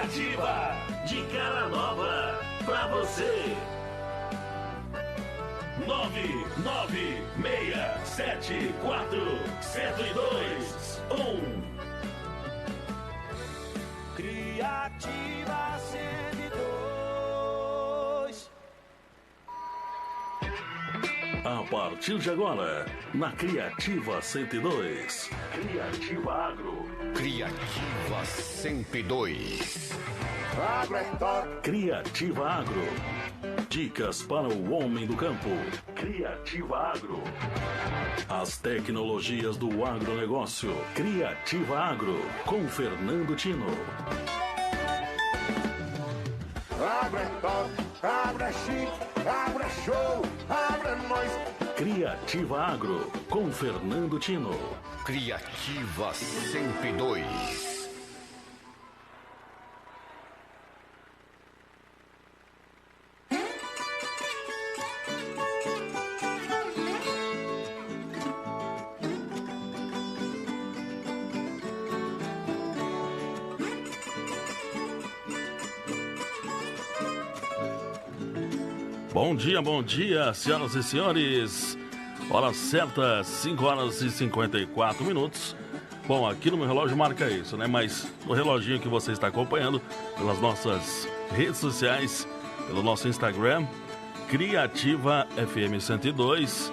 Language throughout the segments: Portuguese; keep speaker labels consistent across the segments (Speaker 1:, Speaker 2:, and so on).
Speaker 1: Criativa, de cara nova, pra você. 99674-1021.
Speaker 2: Criativa 102.
Speaker 1: A partir de agora, na Criativa 102, Criativa Agro.
Speaker 3: Criativa 102.
Speaker 2: Agro é top.
Speaker 1: Criativa Agro. Dicas para o homem do campo. Criativa Agro. As tecnologias do agronegócio. Criativa Agro, com Fernando Tino.
Speaker 2: Agro é top. Agro é chique. Agro é show. Agro é nóis.
Speaker 1: Criativa Agro, com Fernando Tino.
Speaker 3: Criativa 102.
Speaker 1: Bom dia, senhoras e senhores. Hora certa, 5 horas e 54 minutos. Bom, aqui no meu relógio marca isso, né? Mas no reloginho que você está acompanhando pelas nossas redes sociais, pelo nosso Instagram, Criativa FM 102,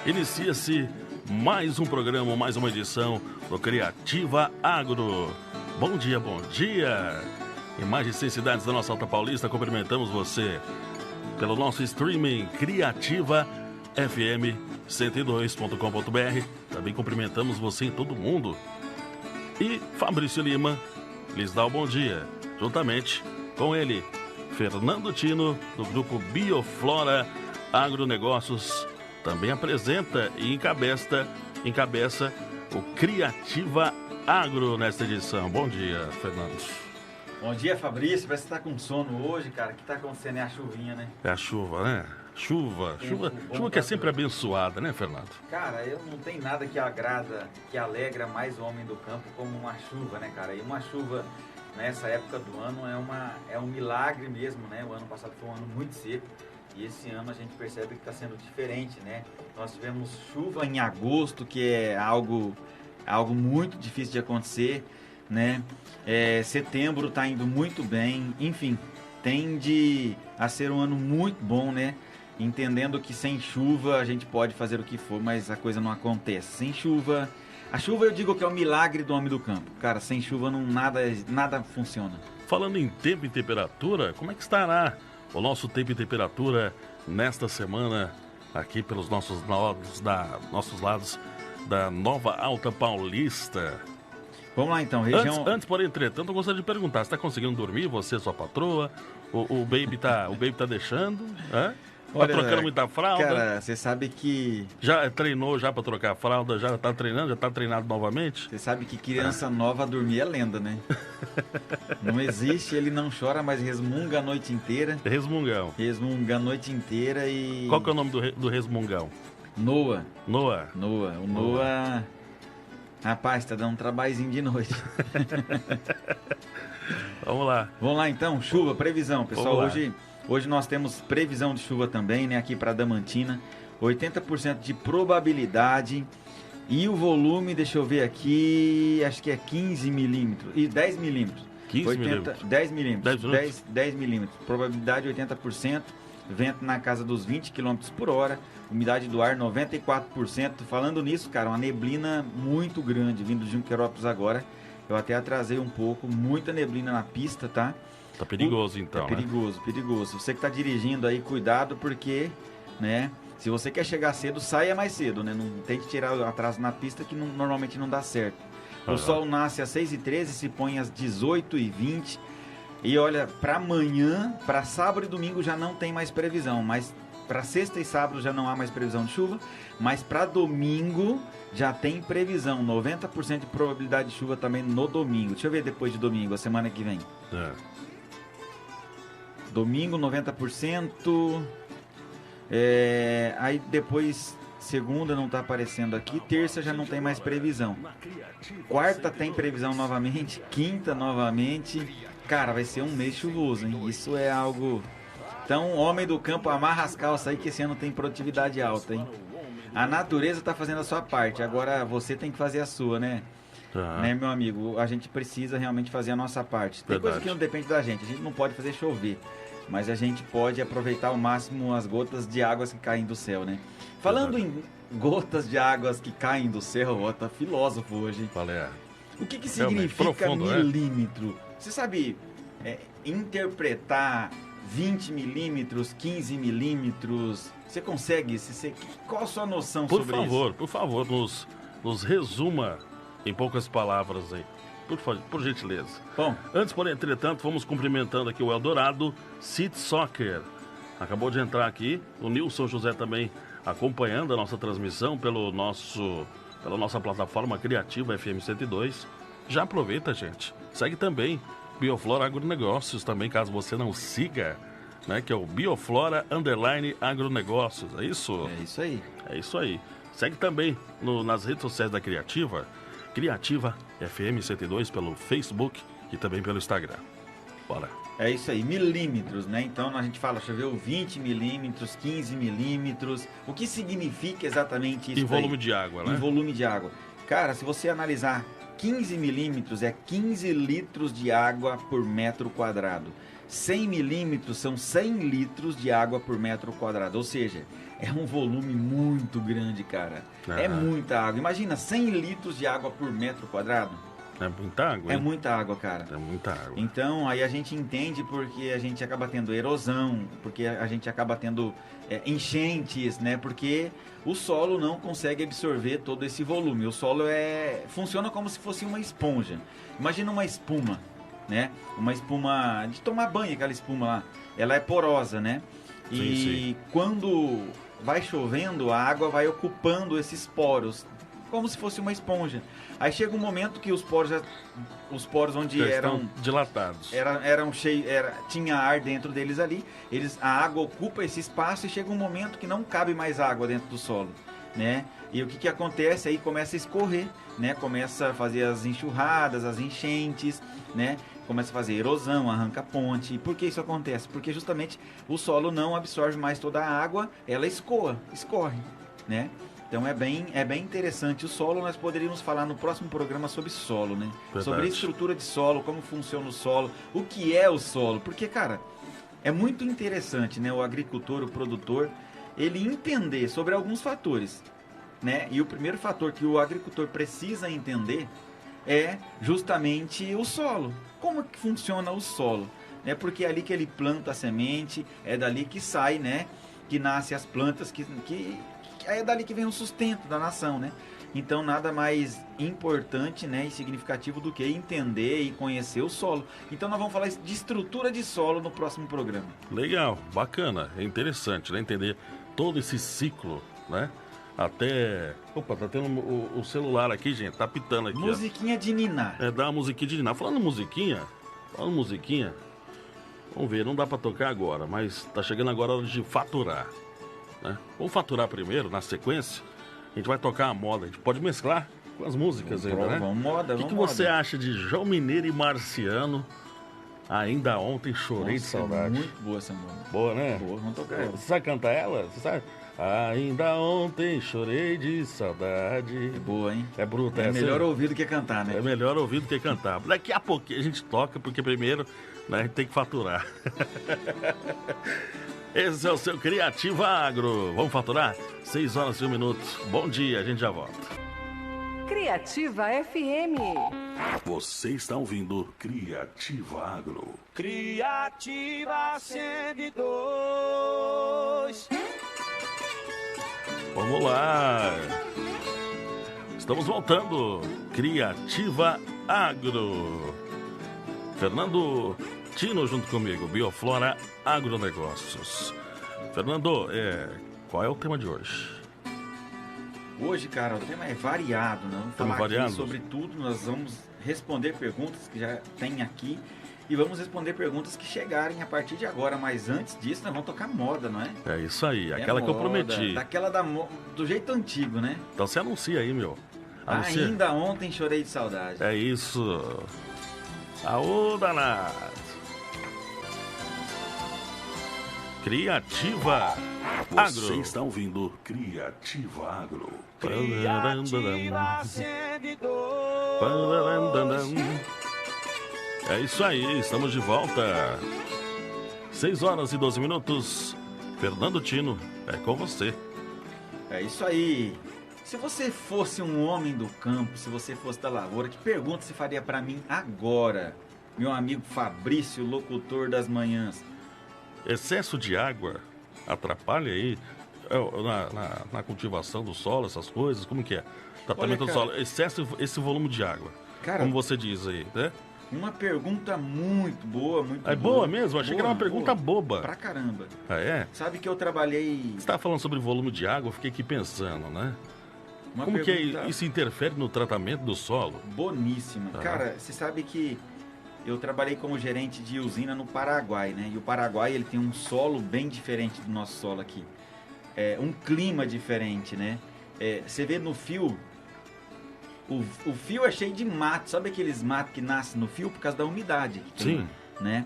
Speaker 1: inicia-se mais um programa, mais uma edição do Criativa Agro. Bom dia, bom dia. Em mais de 100 cidades da nossa Alta Paulista, cumprimentamos você pelo nosso streaming Criativa FM 102.com.br. Também cumprimentamos você em todo o mundo. E Fabrício Lima lhes dá o bom dia, juntamente com ele, Fernando Tino, do grupo Bioflora Agronegócios, também apresenta e encabeça o Criativa Agro nesta edição. Bom dia, Fernando.
Speaker 4: Bom dia, Fabrício. Parece que você tá com sono hoje, cara. O que tá acontecendo é a chuvinha, né?
Speaker 1: É a chuva, né? Chuva que é sempre abençoada, né, Fernando?
Speaker 4: Cara, eu não tem nada que agrada, que alegra mais o homem do campo como uma chuva, né, cara? E uma chuva nessa época do ano é um milagre mesmo, né? O ano passado foi um ano muito seco e esse ano a gente percebe que está sendo diferente, né? Nós tivemos chuva em agosto, que é algo muito difícil de acontecer, né? Setembro está indo muito bem, enfim, tende a ser um ano muito bom, né? Entendendo que sem chuva a gente pode fazer o que for, mas a coisa não acontece. Sem chuva, a chuva eu digo que é o milagre do homem do campo. Cara, sem chuva nada funciona.
Speaker 1: Falando em tempo e temperatura, como é que estará o nosso tempo e temperatura nesta semana aqui pelos nossos lados da Nova Alta Paulista?
Speaker 4: Vamos lá então, região...
Speaker 1: Antes, porém, entretanto, eu gostaria de perguntar, você está conseguindo dormir, você, sua patroa? O baby tá deixando? Tá trocando muita fralda?
Speaker 4: Cara, você sabe que...
Speaker 1: Já treinou já para trocar a fralda? Já tá treinando? Já tá treinado novamente?
Speaker 4: Você sabe que criança nova dormir é lenda, né? Não existe, ele não chora, mas resmunga a noite inteira.
Speaker 1: Resmungão.
Speaker 4: Resmunga a noite inteira e...
Speaker 1: Qual que é o nome do resmungão?
Speaker 4: Noah.
Speaker 1: Noah.
Speaker 4: O Noah... Rapaz, tá dando um trabalhozinho de noite.
Speaker 1: Vamos lá
Speaker 4: então, chuva, previsão, pessoal. Hoje nós temos previsão de chuva também, né? Aqui para Damantina, 80% de probabilidade e o volume, deixa eu ver aqui, acho que é 15 milímetros e 10 milímetros.
Speaker 1: 15 milímetros?
Speaker 4: 10 milímetros. 10 milímetros. Probabilidade 80%, vento na casa dos 20 km por hora. Umidade do ar 94%. Falando nisso, cara, uma neblina muito grande vindo de Junquerópolis agora. Eu até atrasei um pouco, muita neblina na pista, tá?
Speaker 1: Tá perigoso então,
Speaker 4: né? Perigoso. Você que tá dirigindo aí, cuidado porque, né? Se você quer chegar cedo, saia mais cedo, né? Não tente tirar o atraso na pista que normalmente não dá certo. O sol nasce às 6h13, se põe às 18h20. E olha, para amanhã, para sábado e domingo já não tem mais previsão, mas para sexta e sábado já não há mais previsão de chuva, mas para domingo já tem previsão, 90% de probabilidade de chuva também no domingo. Deixa eu ver depois de domingo, a semana que vem. Domingo 90%, aí depois segunda não está aparecendo aqui, terça já não tem mais previsão. Quarta tem previsão novamente, quinta novamente, Cara, vai ser um mês chuvoso, hein? Isso é algo... Então, homem do campo, amarra as calças aí que esse ano tem produtividade alta, hein? A natureza tá fazendo a sua parte, agora você tem que fazer a sua, né? Né, meu amigo? A gente precisa realmente fazer a nossa parte. Tem coisa que não depende da gente, a gente não pode fazer chover, mas a gente pode aproveitar ao máximo as gotas de águas que caem do céu, né? Falando em gotas de águas que caem do céu, ó, tá filósofo hoje, hein?
Speaker 1: Qual é?
Speaker 4: O que significa
Speaker 1: profundo,
Speaker 4: milímetro? Você sabe interpretar 20 milímetros, 15 milímetros? Você consegue? Qual a sua noção sobre isso?
Speaker 1: Por favor, nos resuma em poucas palavras aí. Por gentileza.
Speaker 4: Bom,
Speaker 1: antes, porém, entretanto, vamos cumprimentando aqui o Eldorado City Soccer. Acabou de entrar aqui, o Nilson José também acompanhando a nossa transmissão pela nossa plataforma criativa FM 102. Já aproveita, gente. Segue também Bioflora Agronegócios também, caso você não siga, né? Que é o Bioflora _Agronegócios. É isso?
Speaker 4: É isso aí.
Speaker 1: É isso aí. Segue também nas redes sociais da Criativa FM 102 pelo Facebook e também pelo Instagram. Bora.
Speaker 4: É isso aí, milímetros, né? Então a gente fala, choveu 20 milímetros, 15 milímetros. O que significa exatamente isso?
Speaker 1: Em volume de água, né?
Speaker 4: Em volume de água. Cara, se você analisar 15 milímetros, é 15 litros de água por metro quadrado. 100 milímetros são 100 litros de água por metro quadrado. Ou seja, é um volume muito grande, cara. É muita água. Imagina, 100 litros de água por metro quadrado.
Speaker 1: É muita água, hein?
Speaker 4: É muita água, cara.
Speaker 1: É muita água.
Speaker 4: Então, aí a gente entende porque a gente acaba tendo erosão, porque a gente acaba tendo enchentes, né? Porque o solo não consegue absorver todo esse volume. O solo funciona como se fosse uma esponja. Imagina uma espuma, né? Uma espuma de tomar banho, aquela espuma lá. Ela é porosa, né? E quando vai chovendo, a água vai ocupando esses poros, como se fosse uma esponja. Aí chega um momento que os poros onde
Speaker 1: já
Speaker 4: eram
Speaker 1: dilatados,
Speaker 4: eram cheios, tinha ar dentro deles ali, a água ocupa esse espaço e chega um momento que não cabe mais água dentro do solo, né? E o que acontece aí? Começa a escorrer, né? Começa a fazer as enxurradas, as enchentes, né? Começa a fazer erosão, arranca ponte. Por que isso acontece? Porque justamente o solo não absorve mais toda a água, ela escorre, né? Então é bem interessante. O solo, nós poderíamos falar no próximo programa sobre solo, né?
Speaker 1: Verdade.
Speaker 4: Sobre a estrutura de solo, como funciona o solo, o que é o solo. Porque, cara, é muito interessante, né? O agricultor, o produtor, ele entender sobre alguns fatores, né? E o primeiro fator que o agricultor precisa entender é justamente o solo. Como que funciona o solo? É porque é ali que ele planta a semente, é dali que sai, né? Que nasce as plantas, que é dali que vem o sustento da nação, né? Então nada mais importante, né, e significativo do que entender e conhecer o solo. Então nós vamos falar de estrutura de solo no próximo programa.
Speaker 1: Legal, bacana, é interessante, né? Entender todo esse ciclo, né? Até... Opa, tá tendo o celular aqui, gente, tá pitando aqui.
Speaker 4: Musiquinha de ninar.
Speaker 1: Dá uma musiquinha de ninar. Falando musiquinha, vamos ver, não dá pra tocar agora, mas tá chegando agora a hora de faturar, né? Vamos faturar primeiro, na sequência. A gente vai tocar a moda, a gente pode mesclar com as músicas ainda, né?
Speaker 4: Vamos moda,
Speaker 1: O que você acha de João Mineiro e Marciano? Ainda ontem chorei de saudade.
Speaker 4: Muito boa essa música.
Speaker 1: Boa, né?
Speaker 4: Boa, vamos tocar ela.
Speaker 1: Você sabe cantar ela? Você sabe? Ainda ontem chorei de saudade.
Speaker 4: É boa, hein?
Speaker 1: É bruta
Speaker 4: É
Speaker 1: essa.
Speaker 4: melhor ouvir do que cantar, né?
Speaker 1: É melhor ouvir do que cantar. Daqui a pouquinho a gente toca, porque primeiro, né, a gente tem que faturar. Esse é o seu Criativa Agro. Vamos faturar? 6 horas e 1 minuto. Bom dia, a gente já volta.
Speaker 5: Criativa FM.
Speaker 1: Você está ouvindo Criativa Agro.
Speaker 6: Criativa 102.
Speaker 1: Vamos lá. Estamos voltando. Criativa Agro. Fernando Tino junto comigo, Bioflora Agronegócios. Fernando, qual é o tema de hoje?
Speaker 4: Hoje, cara, o tema é variado, né? Vamos falar
Speaker 1: variado?
Speaker 4: aqui sobre tudo, nós vamos responder perguntas que já tem aqui e vamos responder perguntas que chegarem a partir de agora, mas antes disso nós vamos tocar moda, não é?
Speaker 1: É isso aí, aquela que eu prometi.
Speaker 4: Daquela do jeito antigo, né?
Speaker 1: Então você anuncia aí, meu. Anuncia.
Speaker 4: Ainda ontem chorei de saudade.
Speaker 1: É isso. Aô, danado. Criativa Agro.
Speaker 2: Você está ouvindo Criativa Agro.
Speaker 6: Criativa 102.
Speaker 1: É isso aí, estamos de volta. 6 horas e 12 minutos. Fernando Tino, é com você.
Speaker 4: É isso aí. Se você fosse um homem do campo, se você fosse da lavoura, que pergunta você faria para mim agora, meu amigo Fabrício, locutor das manhãs?
Speaker 1: Excesso de água atrapalha aí na cultivação do solo, essas coisas? Como que é? Tratamento
Speaker 4: Olha,
Speaker 1: do solo, excesso, esse volume de água.
Speaker 4: Cara,
Speaker 1: como você diz aí, né?
Speaker 4: Uma pergunta muito boa, muito boa.
Speaker 1: É boa mesmo? Achei que era uma pergunta boba.
Speaker 4: Pra caramba.
Speaker 1: Ah, é?
Speaker 4: Sabe que eu trabalhei...
Speaker 1: Você estava falando sobre volume de água, eu fiquei aqui pensando, né?
Speaker 4: Uma
Speaker 1: Como
Speaker 4: pergunta
Speaker 1: que isso interfere no tratamento do solo?
Speaker 4: boníssima.
Speaker 1: Tá.
Speaker 4: Cara, você sabe que eu trabalhei como gerente de usina no Paraguai, né? E o Paraguai, ele tem um solo bem diferente do nosso solo aqui. É um clima diferente, né? Você vê no fio... O fio é cheio de mato, sabe aqueles matos que nascem no fio por causa da umidade? Que tem,
Speaker 1: Sim.
Speaker 4: né?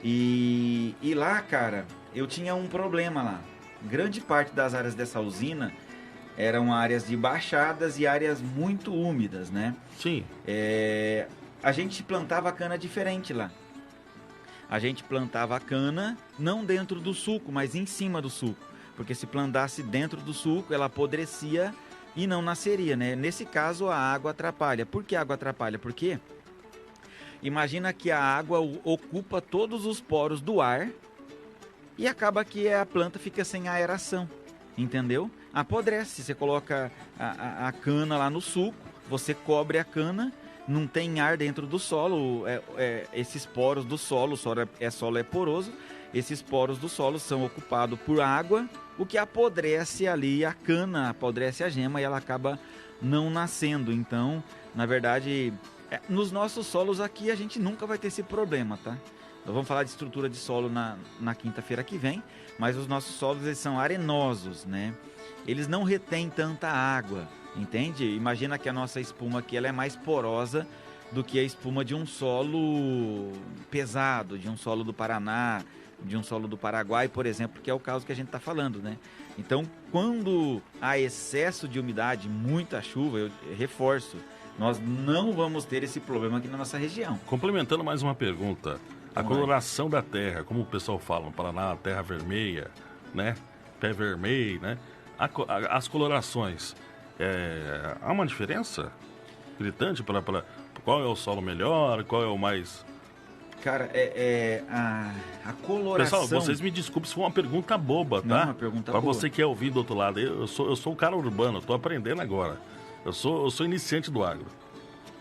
Speaker 4: E lá, cara, eu tinha um problema lá. Grande parte das áreas dessa usina eram áreas de baixadas e áreas muito úmidas, né?
Speaker 1: Sim.
Speaker 4: A gente plantava cana diferente lá. A gente plantava a cana não dentro do suco, mas em cima do suco. Porque se plantasse dentro do suco, ela apodrecia e não nasceria, né? Nesse caso, a água atrapalha. Por que a água atrapalha? Porque imagina que a água ocupa todos os poros do ar e acaba que a planta fica sem aeração, entendeu? Apodrece. Você coloca a cana lá no suco, você cobre a cana, não tem ar dentro do solo, esses poros do solo, o solo é poroso, esses poros do solo são ocupados por água, o que apodrece ali a cana, apodrece a gema e ela acaba não nascendo. Então, na verdade, nos nossos solos aqui a gente nunca vai ter esse problema, tá? Nós vamos falar de estrutura de solo na quinta-feira que vem, mas os nossos solos eles são arenosos, né? Eles não retêm tanta água, entende? Imagina que a nossa espuma aqui ela é mais porosa do que a espuma de um solo pesado, de um solo do Paraná, de um solo do Paraguai, por exemplo, que é o caso que a gente está falando, né? Então, quando há excesso de umidade, muita chuva, eu reforço, nós não vamos ter esse problema aqui na nossa região.
Speaker 1: Complementando mais uma pergunta. A
Speaker 4: Vamos
Speaker 1: coloração da terra, como o pessoal fala no Paraná, terra vermelha, né? Pé vermelho, né? As colorações, há uma diferença gritante para qual é o solo melhor, qual é o mais...
Speaker 4: Cara, a coloração...
Speaker 1: Pessoal, vocês me desculpem se for uma pergunta boba, tá?
Speaker 4: Não, uma pergunta
Speaker 1: pra
Speaker 4: boa.
Speaker 1: você que é ouvir do outro lado, eu sou o cara urbano, eu tô aprendendo agora. Eu sou iniciante do agro.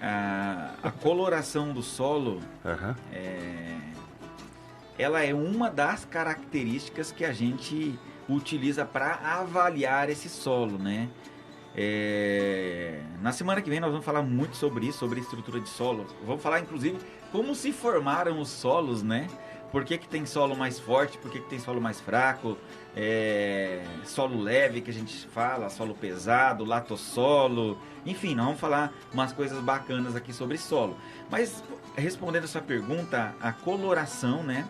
Speaker 4: A coloração do solo,
Speaker 1: Aham.
Speaker 4: ela é uma das características que a gente utiliza para avaliar esse solo, né? Na semana que vem nós vamos falar muito sobre isso, sobre estrutura de solo. Vamos falar, inclusive, como se formaram os solos, né? Por que tem solo mais forte, por que tem solo mais fraco, solo leve que a gente fala, solo pesado, latossolo, enfim, nós vamos falar umas coisas bacanas aqui sobre solo. Mas, respondendo a sua pergunta, a coloração, né?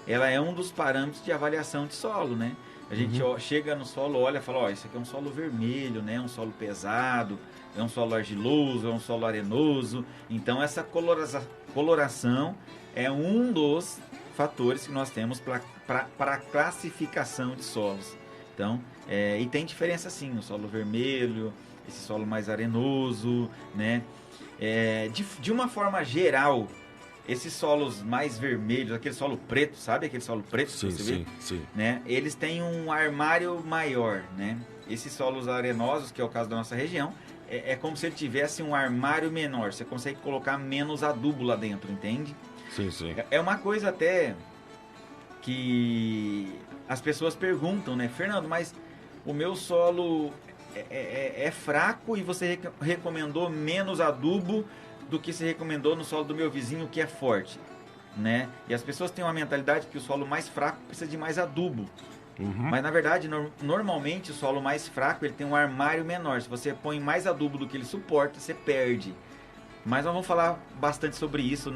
Speaker 4: Ela é um dos parâmetros de avaliação de solo, né? A gente chega no solo, olha e fala, isso aqui é um solo vermelho, né? Um solo pesado, é um solo argiloso, é um solo arenoso. Então essa coloração é um dos fatores que nós temos para a classificação de solos. Então, e tem diferença sim, o solo vermelho, esse solo mais arenoso, né? De uma forma geral, esses solos mais vermelhos, aquele solo preto, sabe aquele solo preto que você vê?
Speaker 1: Sim.
Speaker 4: Né? Eles têm um armário maior, né? Esses solos arenosos, que é o caso da nossa região, é como se ele tivesse um armário menor. Você consegue colocar menos adubo lá dentro, entende?
Speaker 1: Sim.
Speaker 4: É uma coisa até que as pessoas perguntam, né? Fernando, mas o meu solo é fraco e você recomendou menos adubo do que se recomendou no solo do meu vizinho, que é forte, né? E as pessoas têm uma mentalidade que o solo mais fraco precisa de mais adubo. Mas na verdade, normalmente o solo mais fraco ele tem um armário menor. Se você põe mais adubo do que ele suporta, você perde. Mas nós vamos falar bastante sobre isso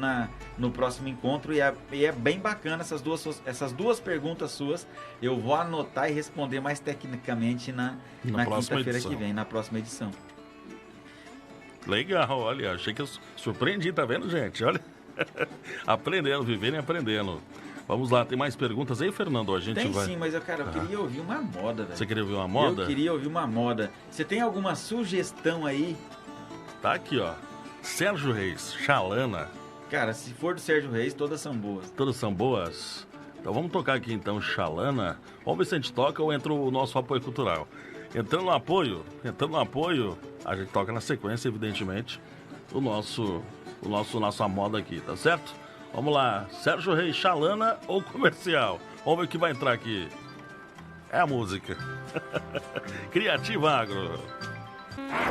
Speaker 4: no próximo encontro. E é bem bacana essas duas perguntas suas. Eu vou anotar e responder mais tecnicamente na quinta-feira que vem, na próxima edição.
Speaker 1: Legal, olha, achei que eu surpreendi, tá vendo, gente? Olha, aprendendo, vivendo e aprendendo. Vamos lá, tem mais perguntas aí, Fernando?
Speaker 4: Tem sim, mas eu queria ouvir uma moda, velho.
Speaker 1: Você queria ouvir uma moda?
Speaker 4: Eu queria ouvir uma moda. Você tem alguma sugestão aí?
Speaker 1: Tá aqui, ó. Sérgio Reis, Xalana.
Speaker 4: Cara, se for do Sérgio Reis, todas são boas.
Speaker 1: Todas são boas? Então vamos tocar aqui então, Xalana. Vamos ver se a gente toca ou entra o nosso apoio cultural. Entrando no apoio, a gente toca na sequência, evidentemente, nossa moda aqui, tá certo? Vamos lá, Sérgio Reis, Xalana ou comercial? Vamos ver o que vai entrar aqui. É a música. Criativa Agro.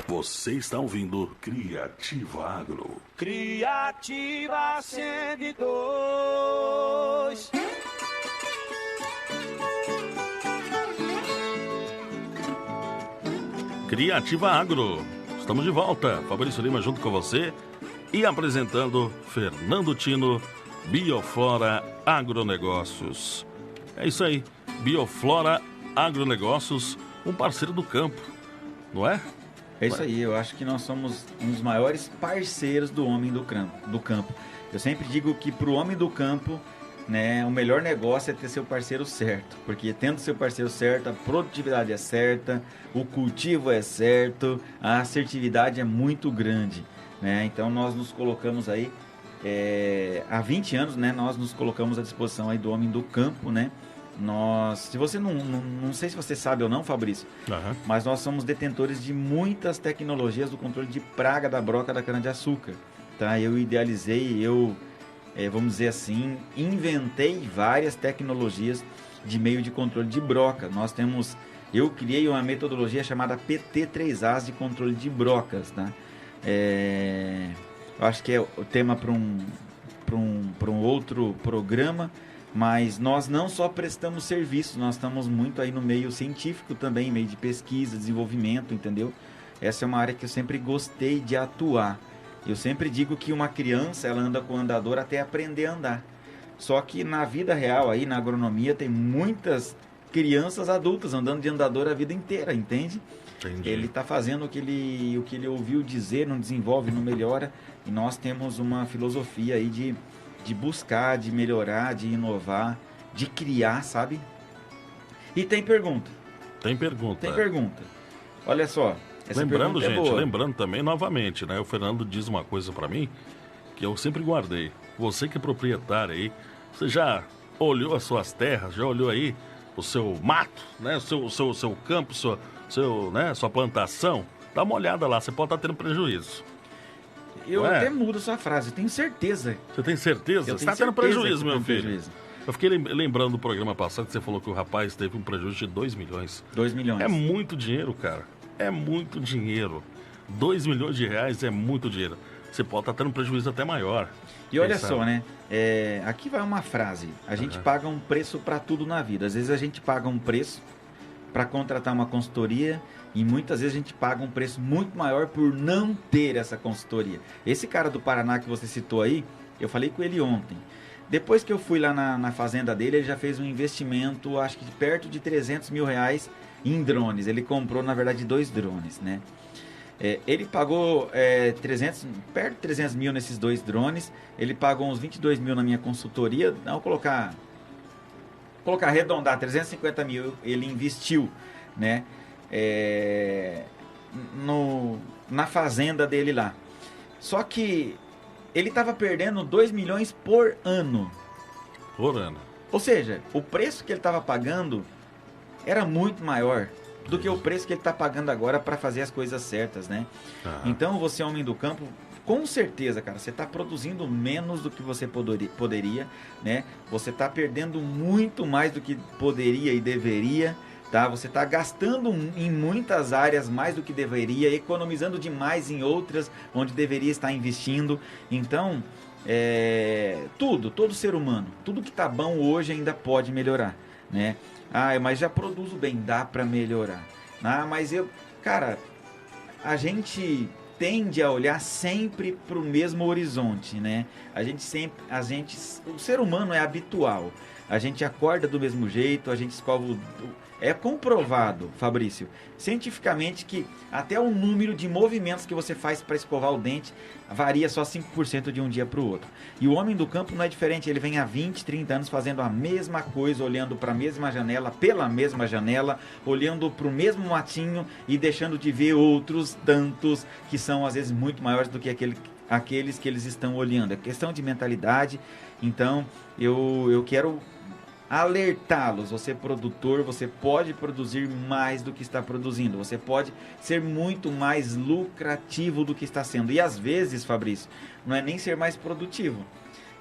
Speaker 7: Você está ouvindo Criativa Agro.
Speaker 6: Criativa 102.
Speaker 1: Criativa Agro. Estamos de volta. Fabrício Lima junto com você e apresentando Fernando Tino, Bioflora Agronegócios. É isso aí, Bioflora Agronegócios, um parceiro do campo, não é?
Speaker 4: É isso aí, eu acho que nós somos um dos maiores parceiros do homem do campo. Eu sempre digo que para o homem do campo, né, o melhor negócio é ter seu parceiro certo, porque tendo seu parceiro certo, a produtividade é certa, o cultivo é certo, a assertividade é muito grande, né? Então nós nos colocamos aí, há 20 anos, né, nós nos colocamos à disposição aí do homem do campo, né? Se você não sei se você sabe ou não, Fabrício, mas nós somos detentores de muitas tecnologias do controle de praga da broca da cana-de-açúcar, tá? Eu idealizei, vamos dizer assim, inventei várias tecnologias de meio de controle de broca. Eu criei uma metodologia chamada PT3As de controle de brocas, tá? Eu acho que é o tema para um outro programa, mas nós não só prestamos serviços, nós estamos muito aí no meio científico também, meio de pesquisa, desenvolvimento, entendeu? Essa é uma área que eu sempre gostei de atuar. Eu sempre digo que uma criança, ela anda com o andador até aprender a andar. Só que na vida real, aí na agronomia, tem muitas crianças adultas andando de andador a vida inteira, entende?
Speaker 1: Entendi.
Speaker 4: Ele está fazendo o que ele ouviu dizer, não desenvolve, não melhora. E nós temos uma filosofia aí de buscar, de melhorar, de inovar, de criar, sabe? E tem pergunta.
Speaker 1: Tem pergunta.
Speaker 4: Olha só.
Speaker 1: Lembrando, gente, lembrando também, novamente, né? O Fernando diz uma coisa pra mim que eu sempre guardei. Você que é proprietário aí, você já olhou as suas terras, já olhou aí o seu mato, né? O seu campo, sua plantação? Dá uma olhada lá, você pode estar tendo prejuízo.
Speaker 4: Eu até mudo sua frase, eu tenho certeza.
Speaker 1: Você tem certeza? Você está tendo prejuízo, meu filho. Eu fiquei lembrando do programa passado que você falou que o rapaz teve um prejuízo de 2 milhões.
Speaker 4: 2 milhões.
Speaker 1: É muito dinheiro, cara. É muito dinheiro. 2 milhões de reais é muito dinheiro. Você pode estar tendo um prejuízo até maior.
Speaker 4: E olha só, né? Aqui vai uma frase. A gente paga um preço para tudo na vida. Às vezes a gente paga um preço para contratar uma consultoria e muitas vezes a gente paga um preço muito maior por não ter essa consultoria. Esse cara do Paraná que você citou aí, eu falei com ele ontem. Depois que eu fui lá na fazenda dele, ele já fez um investimento, acho que perto de 300 mil reais em drones. Ele comprou, na verdade, 2 drones, né? Ele pagou perto de 300 mil nesses 2 drones. Ele pagou uns 22 mil na minha consultoria. Não, colocar arredondar, 350 mil ele investiu, né? Na fazenda dele lá. Só que ele estava perdendo 2 milhões por ano.
Speaker 1: Por ano.
Speaker 4: Ou seja, o preço que ele estava pagando era muito maior do que o preço que ele está pagando agora para fazer as coisas certas, né? Então, você, homem do campo, com certeza, cara, você está produzindo menos do que você poderia, né? Você está perdendo muito mais do que poderia e deveria, tá? Você está gastando em muitas áreas mais do que deveria, economizando demais em outras onde deveria estar investindo. Então, todo ser humano, tudo que está bom hoje ainda pode melhorar, né? Mas já produzo bem, dá para melhorar. Mas cara, a gente tende a olhar sempre para o mesmo horizonte, né? O ser humano é habitual. A gente acorda do mesmo jeito, a gente escova É comprovado, Fabrício, cientificamente, que até o número de movimentos que você faz para escovar o dente varia só 5% de um dia para o outro. E o homem do campo não é diferente, ele vem há 20, 30 anos fazendo a mesma coisa, olhando para a mesma janela, pela mesma janela, olhando para o mesmo matinho e deixando de ver outros tantos que são às vezes muito maiores do que aqueles que eles estão olhando. É questão de mentalidade. Então eu quero alertá-los. Você produtor, você pode produzir mais do que está produzindo. Você pode ser muito mais lucrativo do que está sendo. E às vezes, Fabrício, não é nem ser mais produtivo.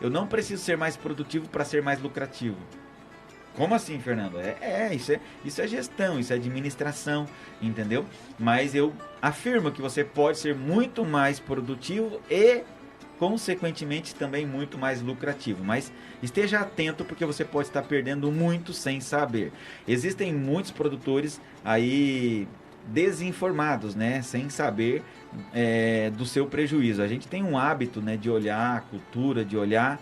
Speaker 4: Eu não preciso ser mais produtivo para ser mais lucrativo. Como assim, Fernando? Isso é gestão, isso é administração, entendeu? Mas eu afirmo que você pode ser muito mais produtivo e, consequentemente, também muito mais lucrativo. Mas esteja atento, porque você pode estar perdendo muito sem saber. Existem muitos produtores aí desinformados, né? Sem saber do seu prejuízo. A gente tem um hábito, né, de olhar a cultura, de olhar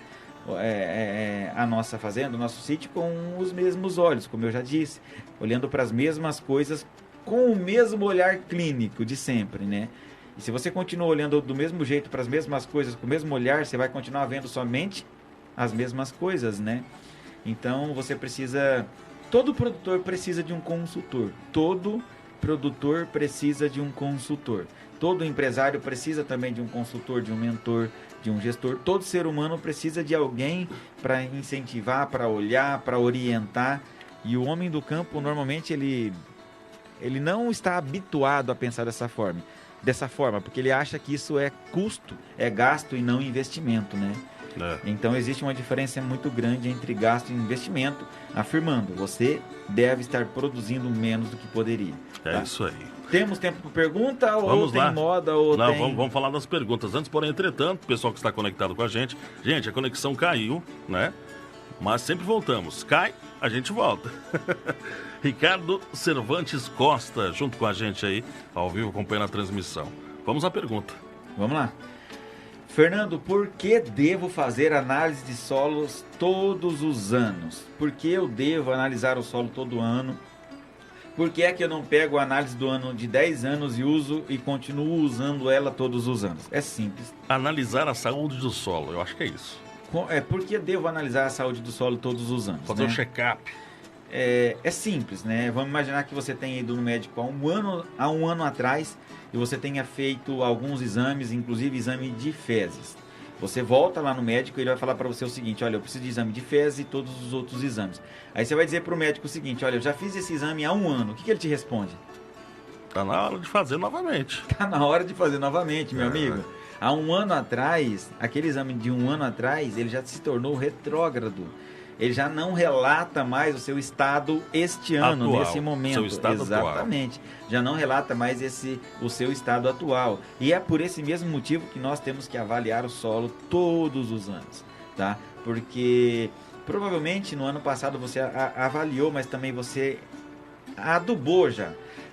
Speaker 4: a nossa fazenda, o nosso sítio com os mesmos olhos, como eu já disse, olhando para as mesmas coisas com o mesmo olhar clínico de sempre, né? E se você continua olhando do mesmo jeito para as mesmas coisas, com o mesmo olhar, você vai continuar vendo somente as mesmas coisas, né? Então você precisa... Todo produtor precisa de um consultor. Todo produtor precisa de um consultor. Todo empresário precisa também de um consultor, de um mentor, de um gestor. Todo ser humano precisa de alguém para incentivar, para olhar, para orientar. E o homem do campo, normalmente, ele não está habituado a pensar dessa forma, porque ele acha que isso é custo, é gasto e não investimento, né? Então existe uma diferença muito grande entre gasto e investimento, afirmando, você deve estar produzindo menos do que poderia.
Speaker 1: É isso aí.
Speaker 4: Temos tempo para pergunta ou
Speaker 1: vamos
Speaker 4: tem
Speaker 1: lá.
Speaker 4: moda ou
Speaker 1: não,
Speaker 4: tem...
Speaker 1: Vamos falar das perguntas. Antes, porém, entretanto, o pessoal que está conectado com a gente, a conexão caiu, né? Mas sempre voltamos. Cai, a gente volta. Ricardo Cervantes Costa, junto com a gente aí, ao vivo, acompanhando a transmissão. Vamos à pergunta.
Speaker 4: Vamos lá. Fernando, por que devo fazer análise de solos todos os anos? Por que eu devo analisar o solo todo ano? Por que é que eu não pego a análise do ano de 10 anos e uso e continuo usando ela todos os anos? É simples.
Speaker 1: Analisar a saúde do solo, eu acho que é isso.
Speaker 4: Por que devo analisar a saúde do solo todos os anos?
Speaker 1: Fazer um check-up.
Speaker 4: É simples, né? Vamos imaginar que você tenha ido no médico há um ano atrás e você tenha feito alguns exames, inclusive exame de fezes. Você volta lá no médico e ele vai falar para você o seguinte: olha, eu preciso de exame de fezes e todos os outros exames. Aí você vai dizer para o médico o seguinte: olha, eu já fiz esse exame há um ano. O que ele te responde?
Speaker 1: Tá na hora de fazer novamente.
Speaker 4: Tá na hora de fazer novamente, meu amigo. Há um ano atrás, aquele exame de um ano atrás, ele já se tornou retrógrado. Ele já não relata mais o seu estado este ano,
Speaker 1: atual,
Speaker 4: nesse momento.
Speaker 1: Seu estado
Speaker 4: exatamente. Atual. Já não relata mais o seu estado atual. E é por esse mesmo motivo que nós temos que avaliar o solo todos os anos, tá? Porque provavelmente no ano passado você avaliou, mas também você adubou já.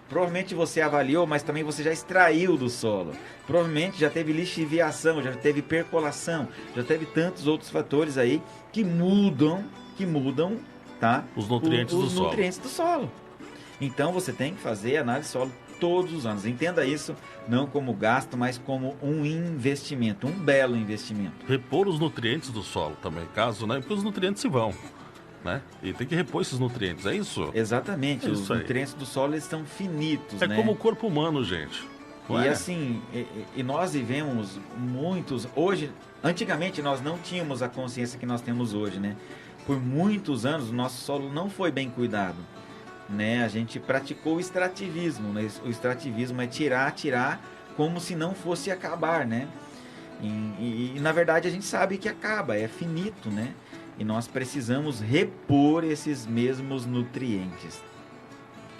Speaker 4: Provavelmente você avaliou, mas também você já extraiu do solo. Provavelmente já teve lixiviação, já teve percolação, já teve tantos outros fatores aí que mudam, tá?
Speaker 1: Os nutrientes
Speaker 4: do solo. Então você tem que fazer análise de solo todos os anos. Entenda isso não como gasto, mas como um investimento, um belo investimento.
Speaker 1: Repor os nutrientes do solo também, caso, né? Porque os nutrientes se vão, né? E tem que repor esses nutrientes, é isso?
Speaker 4: Exatamente,
Speaker 1: os
Speaker 4: nutrientes do solo eles são finitos,
Speaker 1: né?
Speaker 4: É
Speaker 1: como o corpo humano, gente.
Speaker 4: E assim, e nós vivemos muitos... Hoje, antigamente nós não tínhamos a consciência que nós temos hoje, né? Por muitos anos o nosso solo não foi bem cuidado, né? A gente praticou o extrativismo, né? O extrativismo é tirar como se não fosse acabar, né? E na verdade a gente sabe que acaba, é finito, né? E nós precisamos repor esses mesmos nutrientes.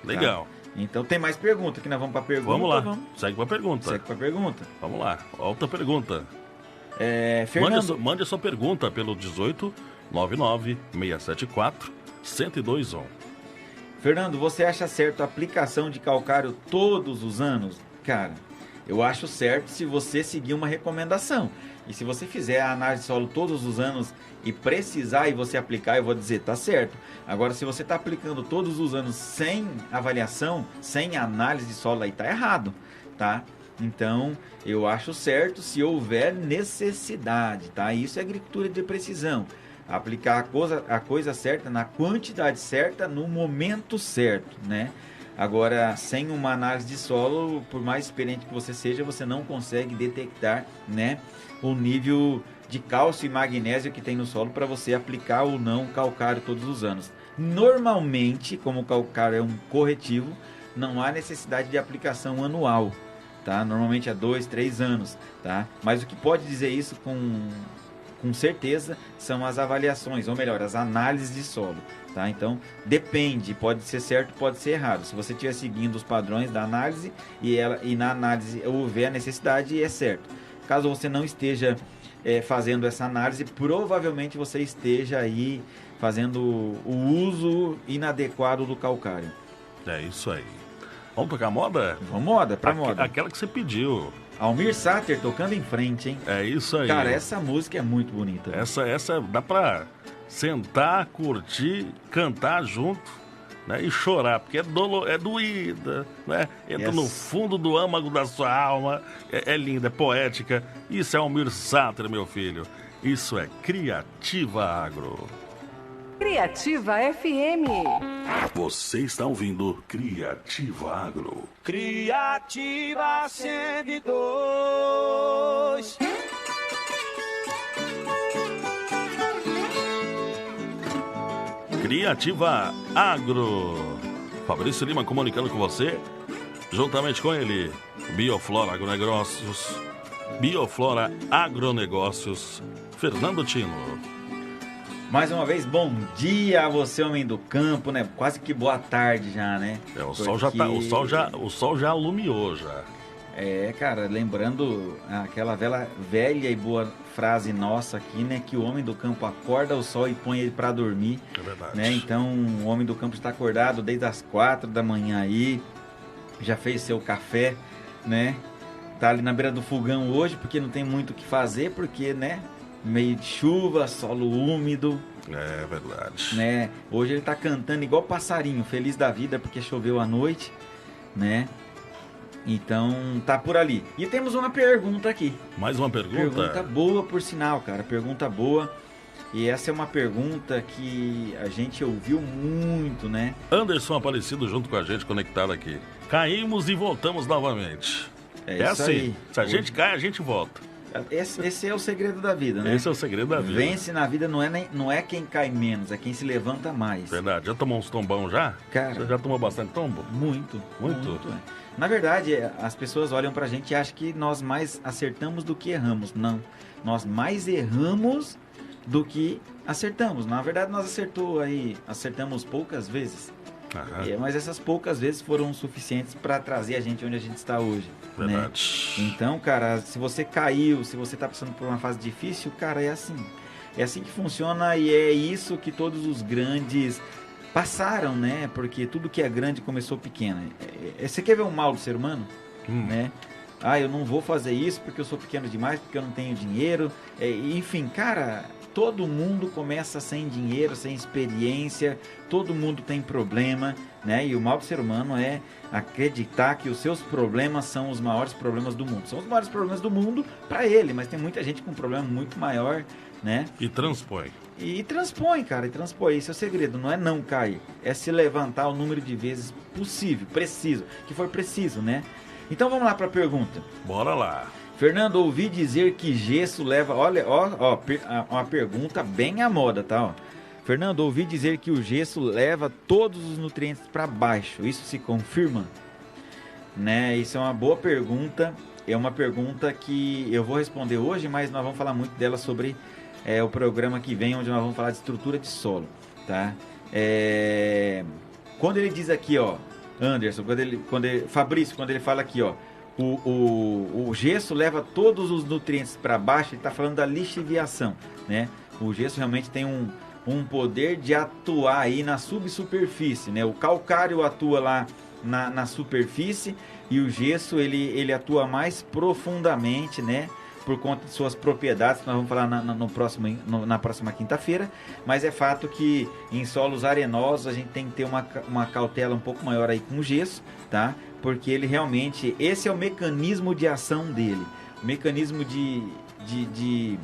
Speaker 1: Legal.
Speaker 4: Tá? Então tem mais pergunta, que nós vamos para a pergunta.
Speaker 1: Vamos lá, segue para a pergunta.
Speaker 4: Segue para a pergunta.
Speaker 1: Vamos lá, outra pergunta.
Speaker 4: Fernando...
Speaker 1: Mande a sua pergunta pelo 18 99 674 1021.
Speaker 4: Fernando, você acha certo a aplicação de calcário todos os anos? Cara, Eu acho certo se você seguir uma recomendação. E se você fizer a análise de solo todos os anos e precisar e você aplicar, eu vou dizer, tá certo. Agora, se você está aplicando todos os anos sem avaliação, sem análise de solo, aí tá errado, tá? Então, eu acho certo se houver necessidade, tá? Isso é agricultura de precisão. Aplicar a coisa certa, na quantidade certa, no momento certo, né? Agora, sem uma análise de solo, por mais experiente que você seja, você não consegue detectar, né, o nível de cálcio e magnésio que tem no solo para você aplicar ou não calcário todos os anos. Normalmente, como o calcário é um corretivo, não há necessidade de aplicação anual, tá? Normalmente é 2, 3 anos, tá? Mas o que pode dizer isso com certeza são as avaliações, ou melhor, as análises de solo, tá? Então, depende, pode ser certo, pode ser errado. Se você estiver seguindo os padrões da análise e na análise houver a necessidade, é certo. Caso você não esteja fazendo essa análise, provavelmente você esteja aí fazendo o uso inadequado do calcário.
Speaker 1: É isso aí. Vamos tocar moda?
Speaker 4: Vamos moda, pra moda.
Speaker 1: Aquela que você pediu.
Speaker 4: Almir Sater tocando em frente, hein?
Speaker 1: É isso aí.
Speaker 4: Cara, essa música é muito bonita.
Speaker 1: Essa dá pra sentar, curtir, cantar junto, né? E chorar, porque é doída, né? Entra no fundo do âmago da sua alma. É linda, é poética. Isso é Almir Sater, meu filho. Isso é Criativa Agro.
Speaker 5: Criativa FM.
Speaker 7: Você está ouvindo Criativa Agro.
Speaker 6: Criativa 102.
Speaker 1: Criativa Agro. Fabrício Lima comunicando com você, juntamente com ele, Bioflora Agronegócios, Bioflora Agronegócios, Fernando Tino.
Speaker 4: Mais uma vez, bom dia a você, homem do campo, né? Quase que boa tarde já, né?
Speaker 1: O sol já alumiou já.
Speaker 4: Cara, lembrando aquela velha e boa frase nossa aqui, né? Que o homem do campo acorda o sol e põe ele para dormir.
Speaker 1: É verdade.
Speaker 4: Né? Então, o homem do campo está acordado desde as 4 da manhã aí, já fez seu café, né? Tá ali na beira do fogão hoje, porque não tem muito o que fazer, porque, né? Meio de chuva, solo úmido.
Speaker 1: É verdade.
Speaker 4: Né? Hoje ele tá cantando igual passarinho, feliz da vida porque choveu à noite, né? Então tá por ali. E temos uma pergunta aqui.
Speaker 1: Mais uma pergunta?
Speaker 4: Pergunta boa, por sinal, cara. Pergunta boa. E essa é uma pergunta que a gente ouviu muito, né?
Speaker 1: Anderson Aparecido junto com a gente, conectado aqui. Caímos e voltamos novamente.
Speaker 4: É isso
Speaker 1: assim.
Speaker 4: aí.
Speaker 1: Se a gente cai, a gente volta.
Speaker 4: Esse é o segredo da vida, né?
Speaker 1: Esse é o segredo da vida.
Speaker 4: Vence na vida não é quem cai menos, é quem se levanta mais.
Speaker 1: Verdade. Já tomou uns tombão já?
Speaker 4: Cara,
Speaker 1: você já tomou bastante tombo?
Speaker 4: Muito. Na verdade, as pessoas olham pra gente e acham que nós mais acertamos do que erramos. Não. Nós mais erramos do que acertamos. Na verdade, nós acertamos poucas vezes. Mas essas poucas vezes foram suficientes para trazer a gente onde a gente está hoje.
Speaker 1: Verdade.
Speaker 4: Né? Então, cara, se você caiu, se você está passando por uma fase difícil, cara, é assim. É assim que funciona e é isso que todos os grandes passaram, né? Porque tudo que é grande começou pequeno. Você quer ver o mal do ser humano? Né? Eu não vou fazer isso porque eu sou pequeno demais, porque eu não tenho dinheiro. Enfim, cara, todo mundo começa sem dinheiro, sem experiência, todo mundo tem problema, né? E o mal do ser humano é acreditar que os seus problemas são os maiores problemas do mundo. São os maiores problemas do mundo para ele, mas tem muita gente com um problema muito maior, né?
Speaker 1: E transpõe.
Speaker 4: E transpõe, cara, Esse é o segredo, não é não cair, é se levantar o número de vezes possível, que for preciso, né? Então vamos lá para a pergunta.
Speaker 1: Bora lá.
Speaker 4: Fernando, ouvi dizer que gesso leva... Olha, uma pergunta bem à moda, tá? Fernando, ouvi dizer que o gesso leva todos os nutrientes para baixo. Isso se confirma? Né? Isso é uma boa pergunta. É uma pergunta que eu vou responder hoje, mas nós vamos falar muito dela sobre o programa que vem, onde nós vamos falar de estrutura de solo, tá? Quando ele diz aqui, ó, Anderson, Fabrício, quando ele fala aqui, ó, o gesso leva todos os nutrientes para baixo, ele está falando da lixiviação, né? O gesso realmente tem um poder de atuar aí na subsuperfície, né? O calcário atua lá na superfície, e o gesso ele atua mais profundamente, né? Por conta de suas propriedades, que nós vamos falar na próxima quinta-feira, mas é fato que em solos arenosos a gente tem que ter uma cautela um pouco maior aí com o gesso, tá? Porque ele realmente, esse é o mecanismo de ação dele, o mecanismo de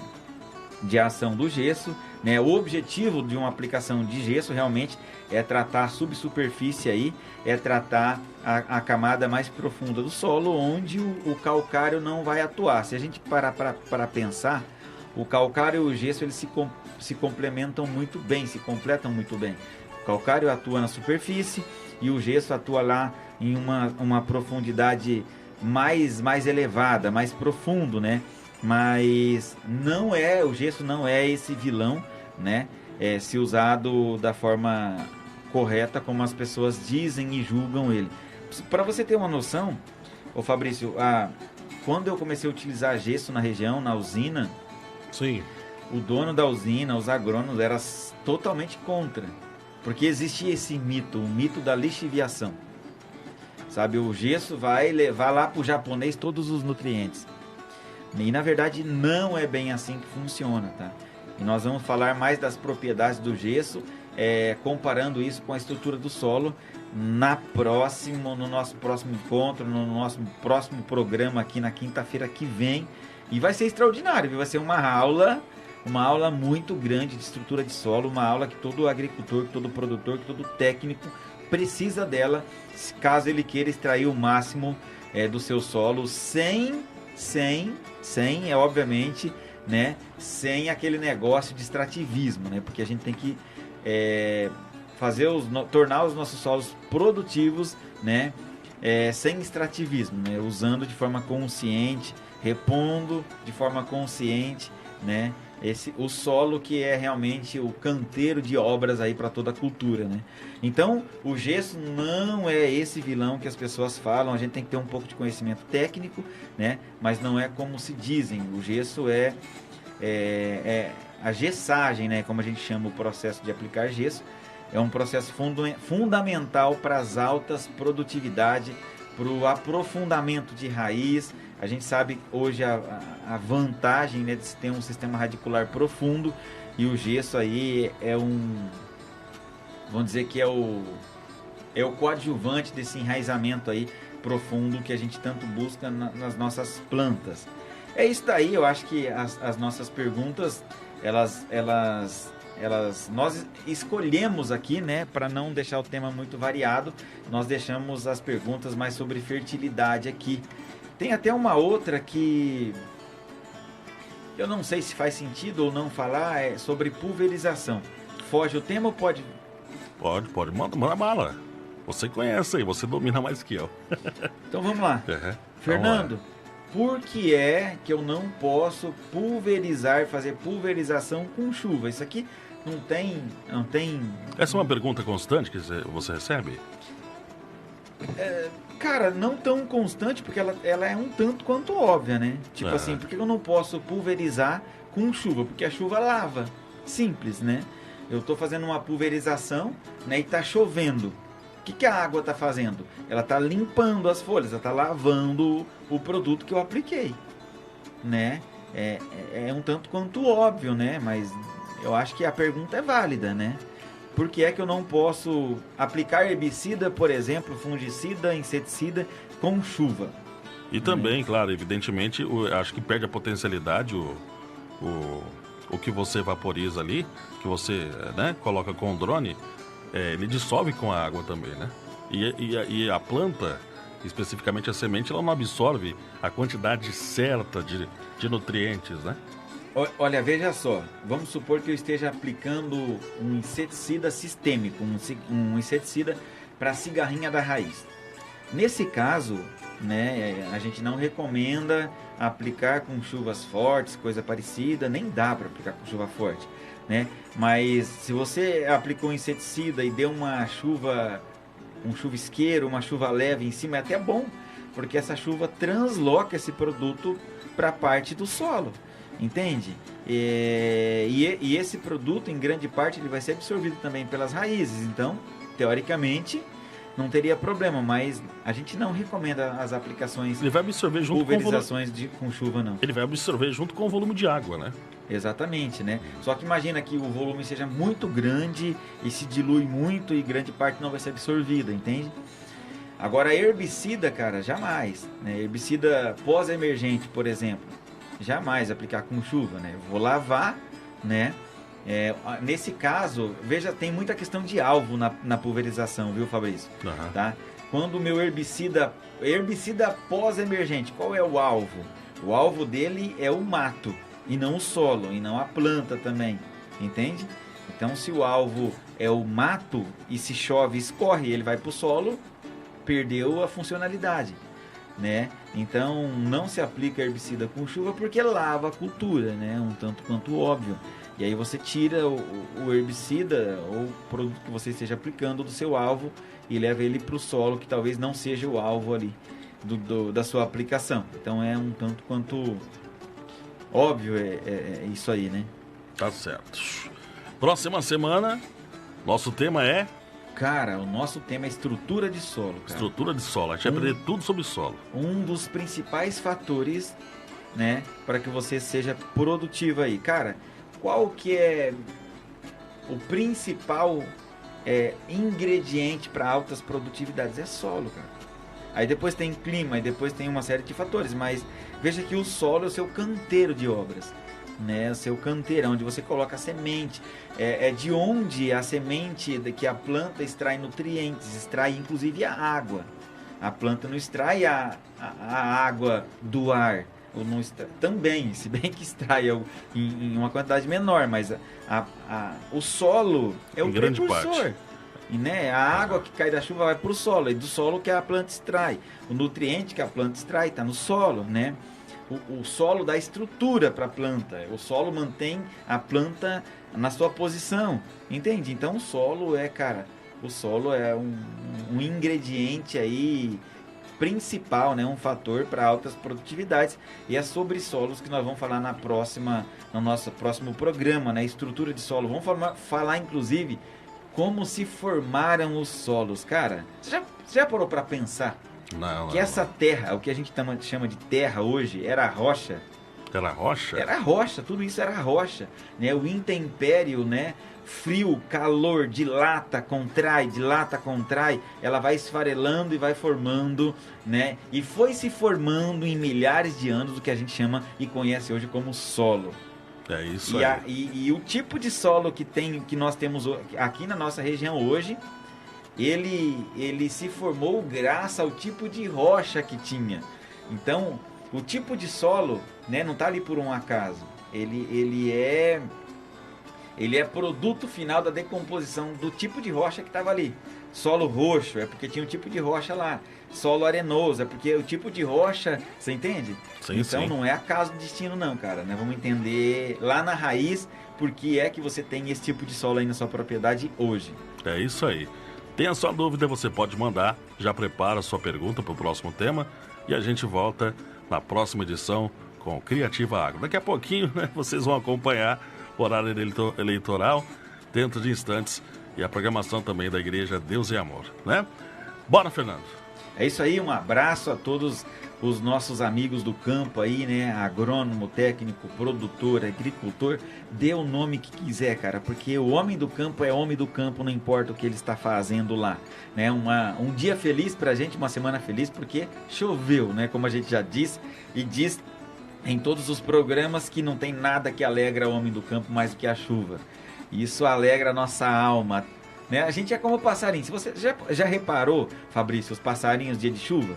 Speaker 4: ação do gesso, né? O objetivo de uma aplicação de gesso realmente é tratar a subsuperfície aí, é tratar a camada mais profunda do solo, onde o calcário não vai atuar. Se a gente parar para pensar, o calcário e o gesso eles se complementam muito bem, se completam muito bem. O calcário atua na superfície e o gesso atua lá em uma profundidade mais elevada, mais profundo, né? Mas o gesso não é esse vilão, né? Se usado da forma correta, como as pessoas dizem e julgam ele. Para você ter uma noção, ô Fabrício, quando eu comecei a utilizar gesso na região, na usina,
Speaker 1: sim,
Speaker 4: o dono da usina, os agrônomos, eram totalmente contra. Porque existia esse mito, o mito da lixiviação. Sabe, o gesso vai levar lá para o japonês todos os nutrientes. E na verdade não é bem assim que funciona, tá? E nós vamos falar mais das propriedades do gesso, comparando isso com a estrutura do solo no nosso próximo encontro, no nosso próximo programa aqui na quinta-feira que vem. E vai ser extraordinário, viu? Vai ser uma aula muito grande de estrutura de solo, uma aula que todo agricultor, que todo produtor, que todo técnico precisa dela, caso ele queira extrair o máximo do seu solo sem obviamente, né, sem aquele negócio de extrativismo, né, porque a gente tem que tornar os nossos solos produtivos, né, sem extrativismo, né, usando de forma consciente, repondo de forma consciente, né, o solo que é realmente o canteiro de obras aí para toda a cultura, né? Então, o gesso não é esse vilão que as pessoas falam, a gente tem que ter um pouco de conhecimento técnico, né? Mas não é como se dizem, o gesso é a gessagem, né? Como a gente chama o processo de aplicar gesso, é um processo fundamental para as altas produtividades, para o aprofundamento de raiz. A gente sabe hoje a vantagem, né, de se ter um sistema radicular profundo, e o gesso aí vamos dizer que é o coadjuvante desse enraizamento aí profundo que a gente tanto busca nas nossas plantas. É isso daí, eu acho que as nossas perguntas, nós escolhemos aqui, né, para não deixar o tema muito variado, nós deixamos as perguntas mais sobre fertilidade aqui. Tem até uma outra que eu não sei se faz sentido ou não falar, é sobre pulverização. Foge o tema ou pode?
Speaker 1: Pode. Manda bala. Você conhece aí, você domina mais que eu.
Speaker 4: Então vamos lá.
Speaker 1: Uhum.
Speaker 4: Fernando, por que é que eu não posso fazer pulverização com chuva? Isso aqui não tem...
Speaker 1: Essa é uma pergunta constante que você recebe?
Speaker 4: Cara, não tão constante, porque ela é um tanto quanto óbvia, né? Tipo assim, por que eu não posso pulverizar com chuva? Porque a chuva lava. Simples, né? Eu estou fazendo uma pulverização, né, e está chovendo. O que a água está fazendo? Ela está limpando as folhas, ela está lavando o produto que eu apliquei, né? É um tanto quanto óbvio, né? Mas eu acho que a pergunta é válida, né? Por que é que eu não posso aplicar herbicida, por exemplo, fungicida, inseticida com chuva?
Speaker 1: E também, claro, evidentemente, acho que perde a potencialidade o que você vaporiza ali, que você, né, coloca com o drone, ele dissolve com a água também, né? E a planta, especificamente a semente, ela não absorve a quantidade certa de nutrientes, né?
Speaker 4: Olha, veja só, vamos supor que eu esteja aplicando um inseticida sistêmico, um inseticida para a cigarrinha da raiz. Nesse caso, né, a gente não recomenda aplicar com chuvas fortes, coisa parecida, nem dá para aplicar com chuva forte, né? Mas se você aplicou um inseticida e deu um chuvisqueiro, uma chuva leve em cima, é até bom, porque essa chuva transloca esse produto para a parte do solo. Entende? E esse produto, em grande parte, ele vai ser absorvido também pelas raízes. Então, teoricamente, não teria problema, mas a gente não recomenda as aplicações,
Speaker 1: Ele vai absorver junto
Speaker 4: pulverizações com chuva, não.
Speaker 1: Ele vai absorver junto com o volume de água, né?
Speaker 4: Exatamente, né? Só que imagina que o volume seja muito grande e se dilui muito e grande parte não vai ser absorvida, entende? Agora, herbicida, cara, jamais, né? Herbicida pós-emergente, por exemplo, jamais aplicar com chuva, né? Eu vou lavar, né? Nesse caso, veja, tem muita questão de alvo na pulverização, viu, Fabrício?
Speaker 1: Uhum.
Speaker 4: Tá? Quando o meu herbicida pós-emergente, qual é o alvo? O alvo dele é o mato e não o solo, e não a planta também, entende? Então, se o alvo é o mato e se chove, escorre, ele vai para o solo, perdeu a funcionalidade, né? Então, não se aplica herbicida com chuva porque lava a cultura, né? Um tanto quanto óbvio. E aí você tira o herbicida ou o produto que você esteja aplicando do seu alvo e leva ele para o solo, que talvez não seja o alvo ali da sua aplicação. Então é um tanto quanto óbvio isso aí, né?
Speaker 1: Tá certo. Próxima semana, nosso tema é...
Speaker 4: Cara, o nosso tema é estrutura de solo, cara.
Speaker 1: Estrutura de solo. A gente vai aprender tudo sobre solo.
Speaker 4: Um dos principais fatores, né, para que você seja produtivo aí. Cara, qual que é o principal ingrediente para altas produtividades? É solo, cara. Aí depois tem clima, aí depois tem uma série de fatores, mas veja que o solo é o seu canteiro de obras, né? O seu canteiro, onde você coloca a semente, é de onde a semente que a planta extrai nutrientes, extrai inclusive a água. A planta não extrai a água do ar, ou não extrai, também, se bem que extrai em uma quantidade menor, mas o solo é o precursor. E, né, a água que cai da chuva vai para o solo, e do solo que a planta extrai. O nutriente que a planta extrai está no solo, né? O solo dá estrutura para a planta. O solo mantém a planta na sua posição, entende? Então o solo é um ingrediente aí principal, né? Um fator para altas produtividades. E é sobre solos que nós vamos falar no nosso próximo programa, né? Estrutura de solo. Vamos falar inclusive como se formaram os solos. Cara, você já parou para pensar que essa terra, o que a gente chama de terra hoje, era rocha?
Speaker 1: Era rocha?
Speaker 4: Era rocha, tudo isso era rocha, né? O intempério, né? Frio, calor, dilata, contrai, ela vai esfarelando e vai formando, né? E foi se formando em milhares de anos o que a gente chama e conhece hoje como solo.
Speaker 1: É isso aí.
Speaker 4: E o tipo de solo que nós temos aqui na nossa região hoje, ele se formou graças ao tipo de rocha que tinha. Então, o tipo de solo, né, não está ali por um acaso. Ele é produto final da decomposição do tipo de rocha que estava ali. Solo roxo é porque tinha um tipo de rocha lá. Solo arenoso é porque o tipo de rocha, você entende?
Speaker 1: Sim,
Speaker 4: então
Speaker 1: sim.
Speaker 4: Não é acaso do destino não, cara, né? Vamos entender lá na raiz por que é que você tem esse tipo de solo aí na sua propriedade hoje.
Speaker 1: É isso aí. Tem a sua dúvida, você pode mandar. Já prepara a sua pergunta para o próximo tema e a gente volta na próxima edição com Criativa Agro. Daqui a pouquinho, né, vocês vão acompanhar o horário eleitoral dentro de instantes e a programação também da Igreja Deus e Amor, né? Bora, Fernando.
Speaker 4: É isso aí, um abraço a todos os nossos amigos do campo aí, né? Agrônomo, técnico, produtor, agricultor, dê o nome que quiser, cara, porque o homem do campo é homem do campo, não importa o que ele está fazendo lá, né? Um dia feliz pra gente, uma semana feliz, porque choveu, né? Como a gente já disse e diz em todos os programas que não tem nada que alegra o homem do campo mais do que a chuva. Isso alegra a nossa alma, né? A gente é como passarinho. Se você já reparou, Fabrício, os passarinhos dia de chuva?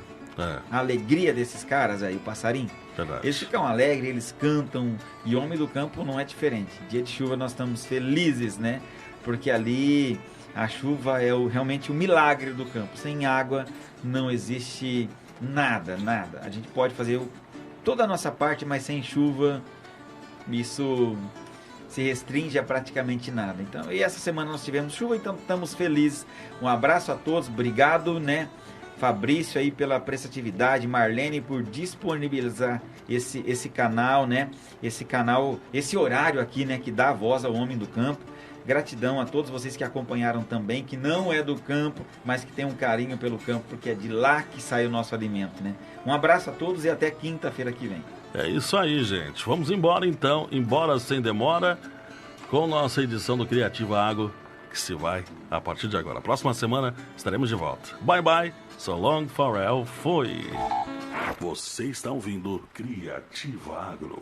Speaker 4: A alegria desses caras aí, o passarinho.
Speaker 1: Verdade.
Speaker 4: Eles ficam alegres, eles cantam. E o homem do campo não é diferente. Dia de chuva nós estamos felizes, né? Porque ali a chuva é realmente o milagre do campo. Sem água não existe nada. A gente pode fazer toda a nossa parte, mas sem chuva isso se restringe a praticamente nada. Então, e essa semana nós tivemos chuva, então estamos felizes. Um abraço a todos, obrigado, né? Fabrício aí pela prestatividade, Marlene por disponibilizar esse canal, né? Esse horário aqui, né, que dá a voz ao homem do campo. Gratidão a todos vocês que acompanharam também, que não é do campo, mas que tem um carinho pelo campo, porque é de lá que sai o nosso alimento, né? Um abraço a todos e até quinta-feira que vem.
Speaker 1: É isso aí, gente. Vamos embora então, embora sem demora, com nossa edição do Criativa Agro, que se vai a partir de agora. Próxima semana estaremos de volta. Bye bye, so long, farewell, fui.
Speaker 7: Você está ouvindo Criativa Agro.